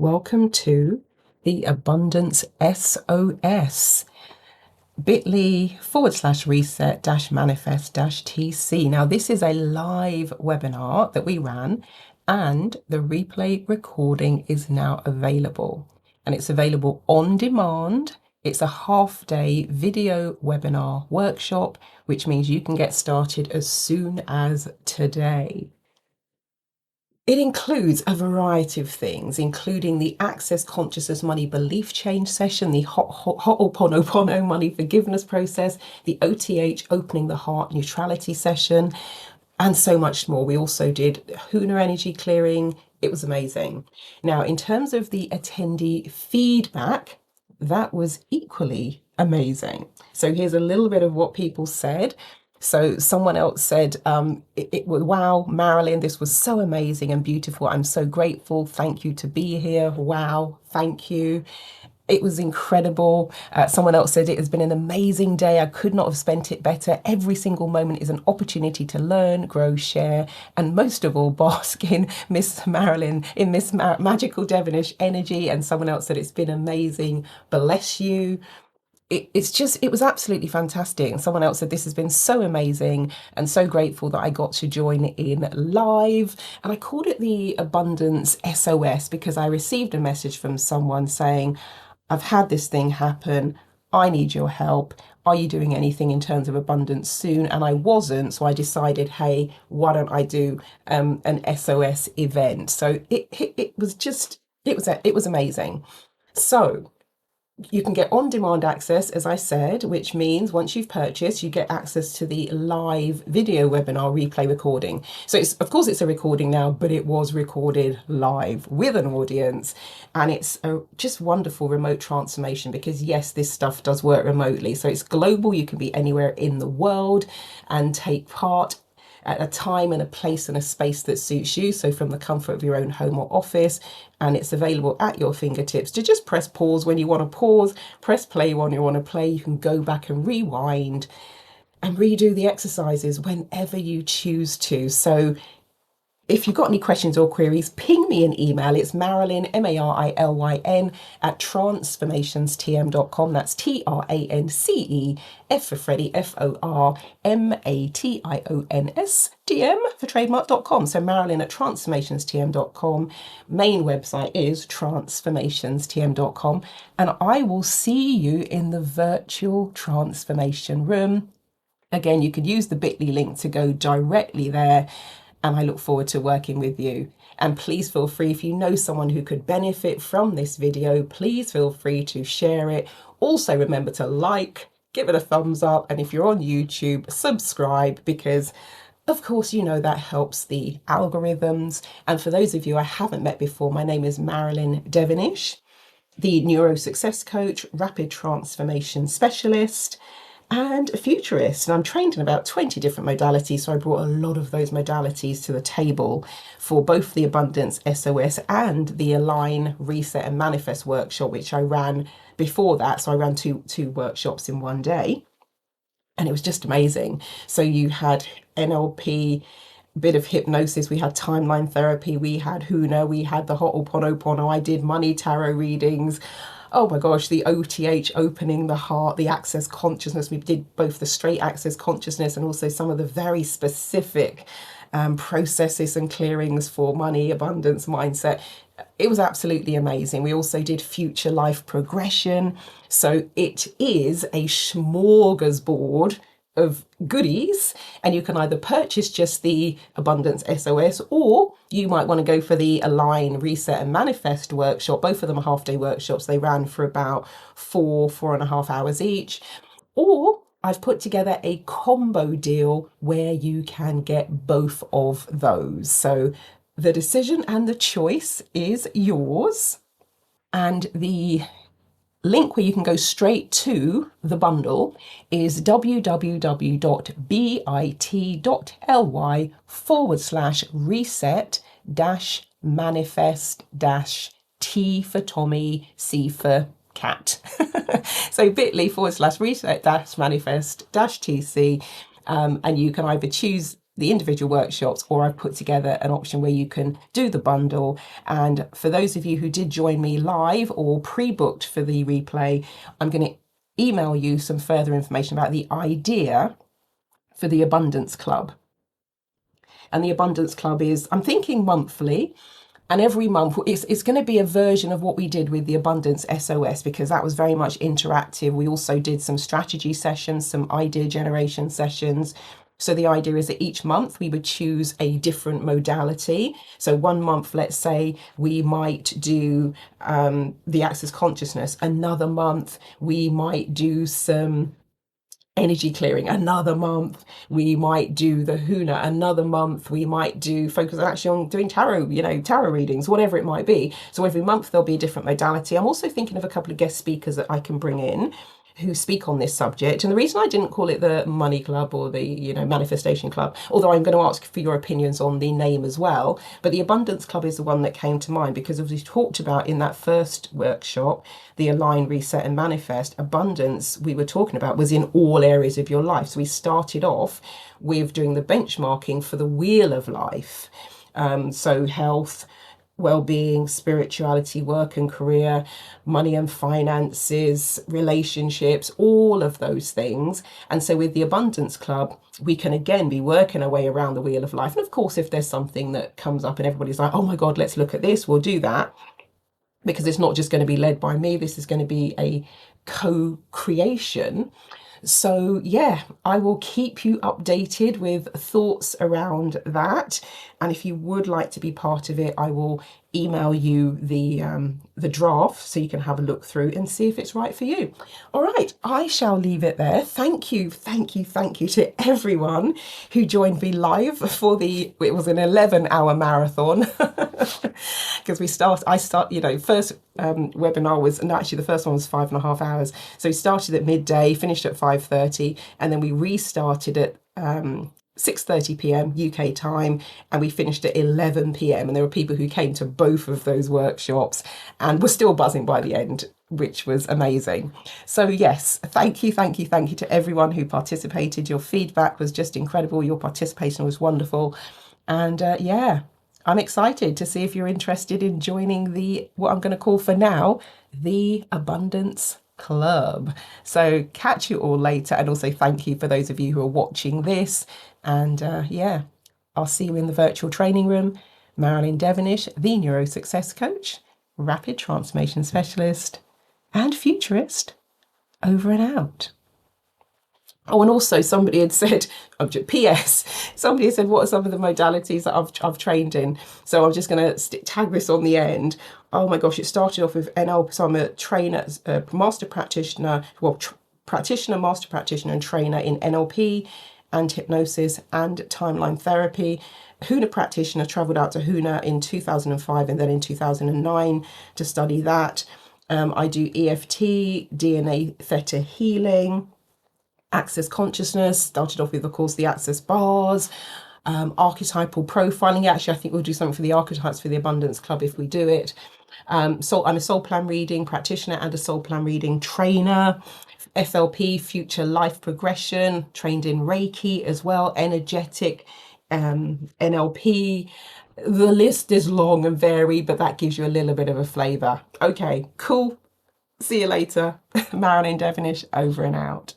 welcome to the Abundance SOS. bit.ly/reset-manifest-TC. Now, this is a live webinar that we ran, and the replay recording is now available. And it's available on demand. It's a half-day video webinar workshop, which means you can get started as soon as today. It includes a variety of things, including the Access Consciousness Money Belief Change session, the Ho'oponopono Money Forgiveness process, the OTH Opening the Heart Neutrality session, and so much more. We also did Huna Energy Clearing. It was amazing. Now, in terms of the attendee feedback, that was equally amazing. So here's a little bit of what people said. So someone else said, wow, Marilyn, this was so amazing and beautiful. I'm so grateful. Thank you to be here. Wow, thank you. It was incredible. Someone else said, it has been an amazing day. I could not have spent it better. Every single moment is an opportunity to learn, grow, share, and most of all, bask in Miss Marilyn, in Miss Magical Devonish energy. And someone else said, it's been amazing. Bless you. It was absolutely fantastic. And someone else said, this has been so amazing and so grateful that I got to join in live. And I called it the Abundance SOS because I received a message from someone saying, I've had this thing happen. I need your help. Are you doing anything in terms of abundance soon? And I wasn't. So I decided, hey, why don't I do an SOS event? So it was amazing. So you can get on-demand access, as I said, which means once you've purchased, you get access to the live video webinar replay recording. So of course it's a recording now, but it was recorded live with an audience. And it's a just wonderful remote transformation because yes, this stuff does work remotely. So it's global. You can be anywhere in the world and take part at a time and a place and a space that suits you. So from the comfort of your own home or office, and it's available at your fingertips to just press pause when you want to pause, press play when you want to play. You can go back and rewind and redo the exercises whenever you choose to. So if you've got any questions or queries, ping me an email. It's Marilyn, Marilyn, at transformationstm.com. That's TRANCE, F for Freddie, FORMATIONS, DM for trademark.com. So Marilyn at transformationstm.com. Main website is transformationstm.com. And I will see you in the virtual transformation room. Again, you could use the bit.ly link to go directly there. And I look forward to working with you. And please feel free, if you know someone who could benefit from this video, please feel free to share it. Also remember to like, give it a thumbs up. And if you're on YouTube, subscribe because of course, you know, that helps the algorithms. And for those of you I haven't met before, my name is Marilyn Devonish, the Neuro Success Coach, Rapid Transformation Specialist, and a futurist. And I'm trained in about 20 different modalities. So I brought a lot of those modalities to the table for both the Abundance SOS and the Align, Reset and Manifest workshop, which I ran before that. So I ran two workshops in one day. And it was just amazing. So you had NLP, bit of hypnosis, we had timeline therapy, we had Huna, we had the Ho'oponopono, I did money tarot readings. Oh my gosh, the OTH, opening the heart, the access consciousness. We did both the straight access consciousness and also some of the very specific processes and clearings for money, abundance, mindset. It was absolutely amazing. We also did future life progression. So it is a smorgasbord of goodies, and you can either purchase just the Abundance SOS, or you might want to go for the Align, Reset and Manifest workshop. Both of them are half-day workshops. They ran for about 4.5 hours each. Or I've put together a combo deal where you can get both of those. So the decision and the choice is yours. And the link where you can go straight to the bundle is www.bit.ly/reset-manifest-T for Tommy, C for cat. So bit.ly/reset-manifest-TC. And you can either choose the individual workshops, or I've put together an option where you can do the bundle. And for those of you who did join me live or pre-booked for the replay, I'm going to email you some further information about the idea for the Abundance Club. And the Abundance Club is, I'm thinking monthly, and every month it's going to be a version of what we did with the Abundance SOS, because that was very much interactive. We also did some strategy sessions, some idea generation sessions. So the idea is that each month we would choose a different modality. So one month, let's say, we might do the Access Consciousness. Another month, we might do some energy clearing. Another month we might do the Huna. Another month we might do focus actually on doing tarot, tarot readings, whatever it might be. So every month there'll be a different modality. I'm also thinking of a couple of guest speakers that I can bring in who speak on this subject. And the reason I didn't call it the Money Club or the Manifestation Club, although I'm going to ask for your opinions on the name as well, but the Abundance Club is the one that came to mind, because as we talked about in that first workshop, the Align, Reset and Manifest, abundance we were talking about was in all areas of your life. So we started off with doing the benchmarking for the wheel of life. So health, well-being, spirituality, work and career, money and finances, relationships, all of those things. And so with the Abundance Club, we can again be working our way around the wheel of life. And of course, if there's something that comes up and everybody's like, oh my God, let's look at this, we'll do that. Because it's not just going to be led by me, this is going to be a co-creation. So yeah, I will keep you updated with thoughts around that. And if you would like to be part of it, I will email you the draft so you can have a look through and see if it's right for you. All right, I shall leave it there. Thank you to everyone who joined me live for it was an 11-hour marathon. Because first webinar was, and actually the first one was 5.5 hours. So we started at midday, finished at 5:30, and then we restarted at 6:30 p.m. UK time, and we finished at 11 p.m. And there were people who came to both of those workshops and were still buzzing by the end, which was amazing. So yes, thank you to everyone who participated. Your feedback was just incredible. Your participation was wonderful. And I'm excited to see if you're interested in joining what I'm going to call for now, the Abundance Club. So catch you all later. And also thank you for those of you who are watching this. And I'll see you in the virtual training room. Marilyn Devonish, the Neuro Success Coach, Rapid Transformation Specialist, and Futurist, over and out. Oh, and also somebody had said, P.S. Somebody had said, what are some of the modalities that I've trained in? So I'm just going to tag this on the end. Oh my gosh, it started off with NLP. So I'm a trainer, master practitioner, master practitioner and trainer in NLP and hypnosis and timeline therapy. Huna practitioner, travelled out to Huna in 2005 and then in 2009 to study that. I do EFT, DNA theta healing, Access Consciousness, started off with, of course, the Access Bars, archetypal profiling. Actually, I think we'll do something for the archetypes for the Abundance Club if we do it. So I'm a soul plan reading practitioner and a soul plan reading trainer. FLP, future life progression, trained in Reiki as well, energetic, NLP. The list is long and varied, but that gives you a little bit of a flavour. Okay, cool. See you later. Marilyn Devonish, over and out.